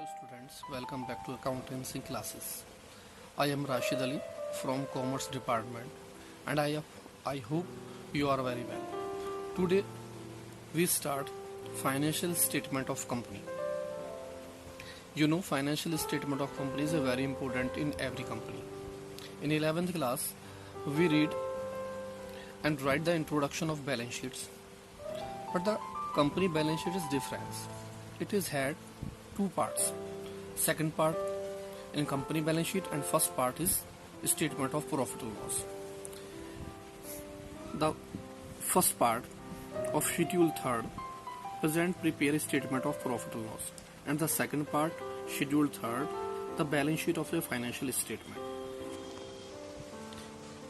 Hello students, welcome back to accountancy classes. I am Rashid Ali from Commerce Department and I hope you are very well. Today we start financial statement of company. You know, financial statement of company is very important in every company. In 11th class we read and write the introduction of balance sheets. But the company balance sheet is different. It is had two parts. Second part in company balance sheet and first part is statement of profit or loss. The first part of schedule third present prepare statement of profit or loss, and the second part schedule third the balance sheet of a financial statement.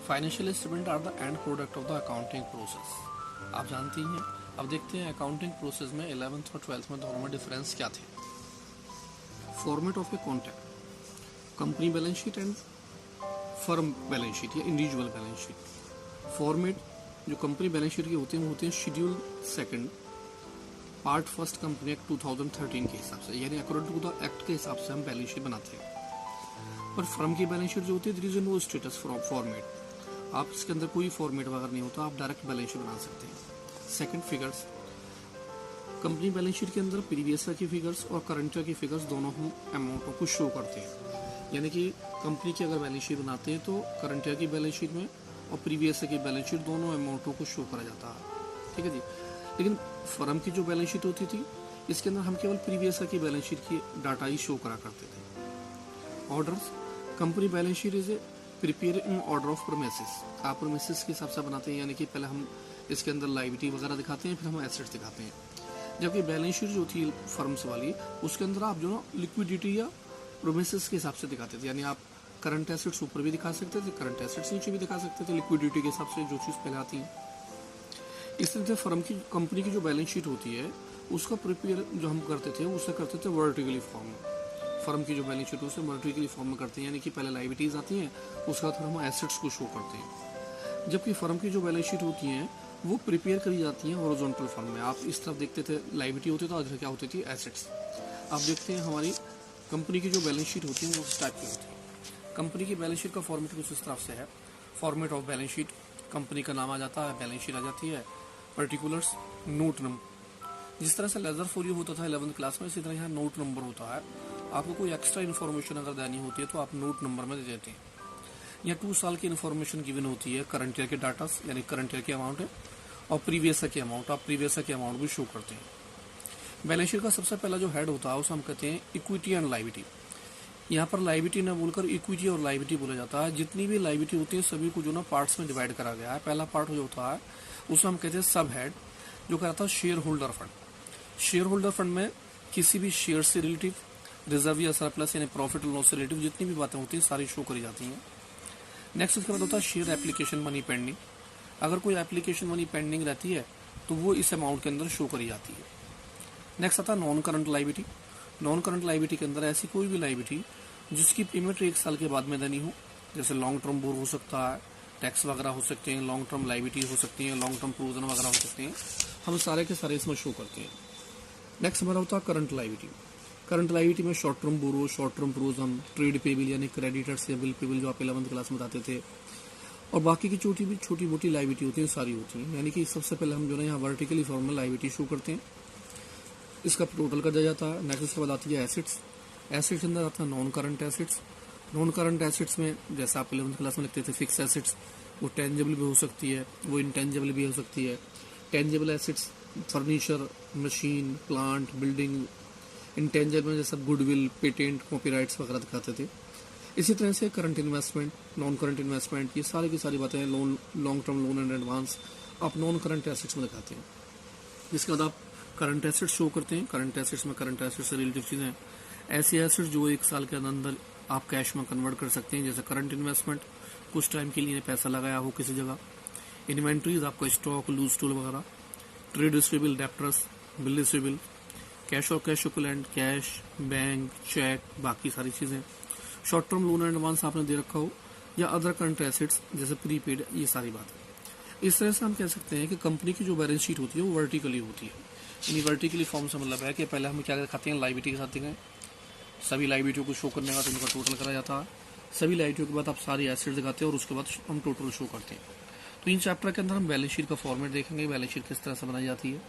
Financial statement are the end product of the accounting process. आप जानती हैं. अब देखते हैं accounting process में 11th और 12th में दोनों में डिफरेंस क्या थे. Format of a contract, company balance sheet and firm balance sheet या इंडिविजुअल बैलेंस शीट. फॉर्मेट जो कंपनी बैलेंस शीट के होते हैं वो होते हैं schedule second part first company act 2013 के हिसाब से, यानी अकॉर्डिंग टू द एक्ट के हिसाब से हम बैलेंस शीट बनाते हैं. पर फर्म की बैलेंस शीट जो होती है there is no status format. आप इसके अंदर कोई फॉर्मेट वगैरह नहीं होता, आप डायरेक्ट बैलेंस शीट बना सकते हैं. Second figures, company balance sheet के अंदर प्रीवियस ईयर की फिगर्स और करंट ईयर की फिगर्स दोनों हम अमाउंटों को शो करते हैं. यानी कि कंपनी की अगर बैलेंस शीट बनाते हैं तो करंट ईयर की बैलेंस शीट में और प्रीवियस ईयर की बैलेंस शीट दोनों अमाउंटों को शो करा जाता है. ठीक है जी. लेकिन फर्म की जो बैलेंस शीट होती थी इसके अंदर हम केवल प्रीवियस ईयर की बैलेंस शीट की डाटा ही शो करा करते थे. Orders, company balance sheet is a prepare in order of promises. आप प्रोमिसेस के हिसाब से बनाते हैं, यानी कि पहले हम इसके अंदर लायबिलिटी वगैरह दिखाते हैं, फिर हम एसेट्स दिखाते हैं. जबकि बैलेंस शीट जो थी फर्म्स वाली उसके अंदर आप जो ना लिक्विडिटी या प्रोमिसेस के हिसाब से दिखाते थे. यानी आप करंट एसेट्स ऊपर भी दिखा सकते थे, करंट एसेट्स नीचे भी दिखा सकते थे, लिक्विडिटी के हिसाब से जो चीज़ पहले आती है. इस तरह से फर्म की कंपनी की जो बैलेंस शीट होती है उसका प्रिपेयर जो हम करते थे उसे करते थे वर्टिकली फॉर्म में. फर्म की जो बैलेंस शीट है उसे वर्टिकली फॉर्म में करते हैं, यानी कि पहले लायबिलिटीज आती हैं उसके बाद फिर हम एसेट्स को शो करते हैं. जबकि फर्म की जो बैलेंस शीट होती हैं वो प्रिपेयर करी जाती हैं हॉरिजॉन्टल फॉर्म में. आप इस तरफ देखते थे लायबिलिटी होती था, इधर क्या होती थी एसेट्स. आप देखते हैं हमारी कंपनी की जो बैलेंस शीट होती है वो इस टाइप की होती है. कंपनी की बैलेंस शीट का फॉर्मेट कुछ इस तरफ से है. Format of balance sheet, company का नाम आ जाता है, बैलेंस शीट आ जाती है, पर्टिकुलर्स, नोट नंबर. जिस तरह से लेजर फोलियो होता था 11th क्लास में, इसी तरह यहाँ नोट नंबर होता है. आपको कोई एक्स्ट्रा इन्फॉर्मेशन अगर देनी होती है तो आप नोट नंबर में दे देते हैं. या 2 साल की इन्फॉर्मेशन गिवन होती है, करंट ईयर के डाटा यानी करंट ईयर की अमाउंट है और प्रीवियस ईयर की अमाउंट, आप प्रीवियस ईयर की अमाउंट भी शो करते हैं. बैलेंस शीट का सबसे पहला जो हेड होता है उसे हम कहते हैं इक्विटी एंड लायबिलिटी. यहाँ पर लायबिलिटी न बोलकर इक्विटी और लायबिलिटी बोला जाता है. जितनी भी लायबिलिटी होती है सभी को जो ना पार्ट्स में डिवाइड करा गया है. पहला पार्ट जो होता है उसे हम कहते हैं सब हेड, जो कहता है share holder fund. Share holder fund में किसी भी शेयर से रिलेटिव, रिजर्व या सरप्लस यानी प्रॉफिट और लॉस से रिलेटिव जितनी भी बातें होती हैं सारी शो करी जाती हैं. नेक्स्ट उसके बाद होता है शेयर एप्लीकेशन मनी पेंडिंग. अगर कोई एप्लीकेशन मनी पेंडिंग रहती है तो वो इस अमाउंट के अंदर शो करी जाती है. नेक्स्ट आता है non current liability. Non current liability के अंदर ऐसी कोई भी लायबिलिटी जिसकी पेमेंट 1 साल के बाद में देनी हो, जैसे लॉन्ग टर्म बोर हो सकता है, टैक्स वगैरह हो सकते हैं, लॉन्ग टर्म लायबिलिटी हो सकती है, लॉन्ग टर्म प्रोविजन वगैरह हो सकते हैं, हम सारे के सारे इसमें शो करते हैं. नेक्स्ट हमारा होता है करंट लायबिलिटी. करंट लायबिलिटी में शॉर्ट टर्म बोरो, short term provision, trade payable यानी क्रेडिटर्स या बिल पेबिल जो आप 11th क्लास में बताते थे, और बाकी की छोटी मोटी लायबिलिटी होती है सारी होती हैं. यानी कि सबसे पहले हम जो है यहाँ वर्टिकली फॉर्म में लायबिलिटी शो करते हैं, इसका टोटल कर दिया जाता है. नेक्स्ट उसके बाद आती है एसेट्स. एसेट्स के अंदर आता है non current assets. Non current assets में जैसे आप 11th क्लास में लिखते थे फिक्स एसेट्स, वो टेंजेबल भी हो सकती है, वो इंटेंजेबल भी हो सकती है. Tangible assets furniture, machine, plant, building. Intangible में जैसे गुडविल, पेटेंट, कॉपीराइट्स वगैरह दिखाते थे. इसी तरह से current investment, non current investment, ये सारी की सारी बातें loan, long term loan and advance आप नॉन करंट एसेट्स में दिखाते हैं. इसके बाद आप करंट एसेट्स शो करते हैं. करंट एसेट्स में करंट एसेट्स से रिलेटिव चीज़ें ऐसी एसेट्स जो 1 साल के अंदर आप कैश में कन्वर्ट कर सकते हैं, जैसे करंट इन्वेस्टमेंट, कुछ टाइम के लिए पैसा लगाया हो किसी जगह. इन्वेंट्रीज आपका स्टॉक, लूज टूल वगैरह. Trade receivable, debtors, bill receivable, cash और cash equivalent, cash, bank, cheque, बाकी सारी चीज़ें. Short term loan and advance आपने दे रखा हो या अदर करंट एसेट्स जैसे प्रीपेड, ये सारी बातें. इस तरह से हम कह सकते हैं कि कंपनी की जो बैलेंस शीट होती है वो वर्टिकली होती है. यानी वर्टिकली फॉर्म से मतलब है कि पहले हम क्या दिखाते हैं, लायबिलिटी के साथ दिखाएं, सभी लाइबिलिटी को शो करने के बाद उनका टोटल करा जाता है। सभी लाइबिलिटी के बाद आप सारी एसेट्स दिखाते हैं और उसके बाद हम टोटल शो करते हैं। तो इन चैप्टर के अंदर हम बैलेंस शीट का फॉर्मेट देखेंगे, बैलेंस शीट किस तरह से बनाई जाती है।